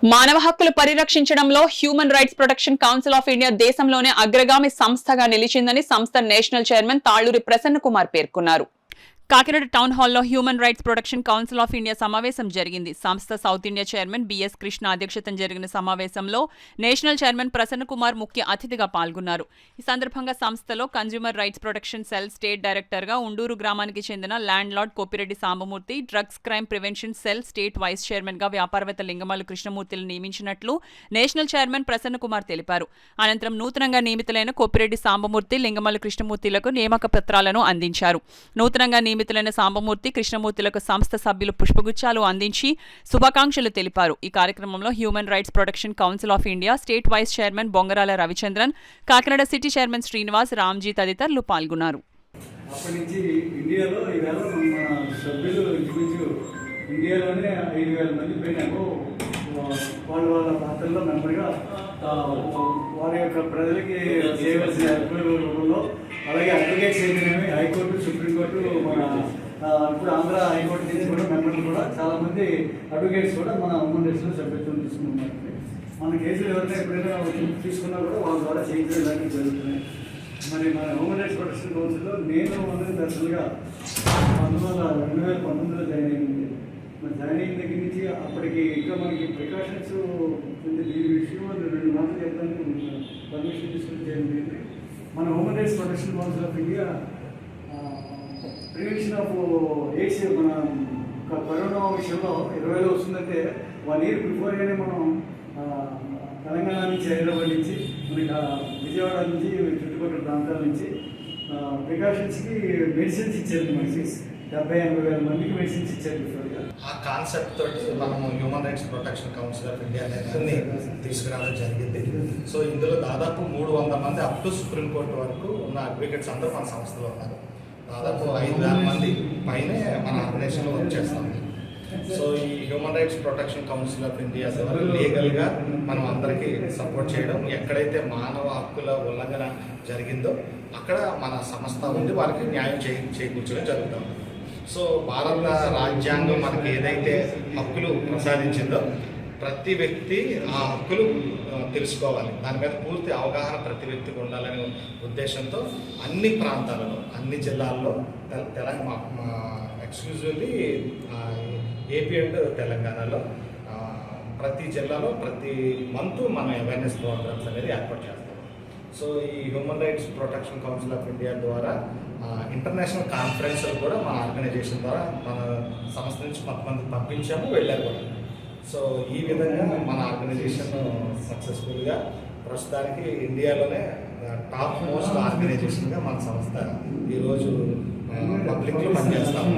మానవ హక్కులు పరిరక్షించడంలో human rights protection council of India దేశంలోనే అగ్రగామి సంస్థగా నిలిచిందని సంస్థ నేషనల్ చైర్మన్ తాళ్లూరి ప్రసన్న కుమార్ పేర్కొన్నారు. కాకినాడ టౌన్ హాల్లో human rights protection council of India సమావేశం జరిగింది. సంస్థ south India chairman BS Krishna అధ్యక్షతన జరిగిన సమావేశంలో నేషనల్ చైర్మన్ ప్రసన్న కుమార్ ముఖ్య అతిథిగా పాల్గొన్నారు. ఈ సందర్భంగా సంస్థలో consumer rights protection cell state డైరెక్టర్గా ఉండూరు గ్రామానికి చెందిన landlord Kopireddy Sambamurthy, drugs crime prevention cell state vice చైర్మన్గా వ్యాపారవేత్త లింగమల్లు కృష్ణమూర్తిని నియమించినట్లు నేషనల్ చైర్మన్ ప్రసన్న కుమార్ తెలిపారు. అనంతరం నూతనంగా నియమితులైన కోపిరెడ్డి సాంబమూర్తి, లింగమల్లు కృష్ణమూర్తిలకు నియామక పత్రాలను అందించారు. నూతనంగా నియమితులైన సాంబమూర్తి, కృష్ణమూర్తిలకు సంస్థ సభ్యులు పుష్పగుచ్చాలు అందించి శుభాకాంక్షలు తెలిపారు. ఈ కార్యక్రమంలో human rights protection council of India state vice chairman Bongarala Ravichandran, Kakinada city chairman Srinivas, Ramji తదితరులు పాల్గొన్నారు. వాళ్ళ పాత్రలో మెంబర్గా వారి యొక్క ప్రజలకి చేయవలసిన రూపంలో, అలాగే అడ్వకేట్స్ అయితేనేమి హైకోర్టు, సుప్రీంకోర్టు, మన ఇప్పుడు ఆంధ్ర హైకోర్టు నుంచి కూడా మెంబర్లు కూడా చాలామంది అడ్వకేట్స్ కూడా మన హ్యూమన్ రైట్స్లో సభ్యత్వం తీసుకున్నారు. మన కేసులు ఎవరైనా ఎప్పుడైనా తీసుకున్నా కూడా వాళ్ళ ద్వారా చేయించడానికి జరుగుతున్నాయి. మరి మన హ్యూమన్ రైట్స్ ప్రొటెక్షన్ కౌన్సిల్లో నేను దర్శనగా 2019లో జాయిన్ అయింది. మరి జాయిన్ అయిన దగ్గర నుంచి అప్పటికి ఇంకా మనకి ప్రికాషన్స్ ఈ విషయంలో 2 మాటలు చెప్పడానికి పర్మిషన్ తీసుకుని చేయండి. మన human rights protection council of India prevention of AIDS, మన కరోనా విషయంలో 20లో వస్తుందంటే 1 year బిఫోర్గానే మనం తెలంగాణ నుంచి, హైదరాబాద్ నుంచి, మనకి విజయవాడ నుంచి, చుట్టుపక్కల ప్రాంతాల నుంచి ప్రికాషన్స్కి మెడిసిన్స్ ఇచ్చారు. మనకి 70-80 వేల మందికి మెడిసిన్స్ ఇచ్చారు బిఫోర్గా. ఆ కాన్సెప్ట్ తోటి మనము human rights protection council of India అనేది తీసుకురావడం జరిగింది. సో ఇందులో దాదాపు 300 మంది అప్ టు సుప్రీంకోర్టు వరకు ఉన్న అడ్వకేట్స్ అందరూ మన సంస్థలో ఉన్నారు. దాదాపు 5,000 మంది పైనే మన ఆర్గనైజేషన్లో వర్క్ చేస్తాం. సో ఈ human rights protection council of India ద్వారా లీగల్గా మనం అందరికీ సపోర్ట్ చేయడం, ఎక్కడైతే మానవ హక్కుల ఉల్లంఘన జరిగిందో అక్కడ మన సంస్థ ఉంది వారికి న్యాయం చేకూర్చడం జరుగుతాం. సో భారత రాజ్యాంగం మనకి ఏదైతే హక్కులు ప్రసాదించిందో ప్రతి వ్యక్తి ఆ హక్కులు తెలుసుకోవాలి, దాని మీద పూర్తి అవగాహన ప్రతి వ్యక్తికి ఉండాలనే ఉద్దేశంతో అన్ని ప్రాంతాలలో, అన్ని జిల్లాల్లో, ఎక్స్క్లూజివ్లీ ఏపీ అండ్ తెలంగాణలో ప్రతి జిల్లాలో ప్రతి మంత్ మన అవేర్నెస్ ప్రోగ్రామ్స్ అనేది ఏర్పాటు చేస్తాం. సో ఈ human rights protection council of India ద్వారా ఇంటర్నేషనల్ కాన్ఫరెన్స్లు కూడా మన ఆర్గనైజేషన్ ద్వారా మన సంస్థ నుంచి కొంతమంది పంపించాము, వెళ్ళారు కూడా. సో ఈ విధంగా మన ఆర్గనైజేషన్ సక్సెస్ఫుల్గా ప్రస్తుతానికి ఇండియాలోనే టాప్ మోస్ట్ ఆర్గనైజేషన్గా మన సంస్థ ఈరోజు పబ్లిక్లో పనిచేస్తాము.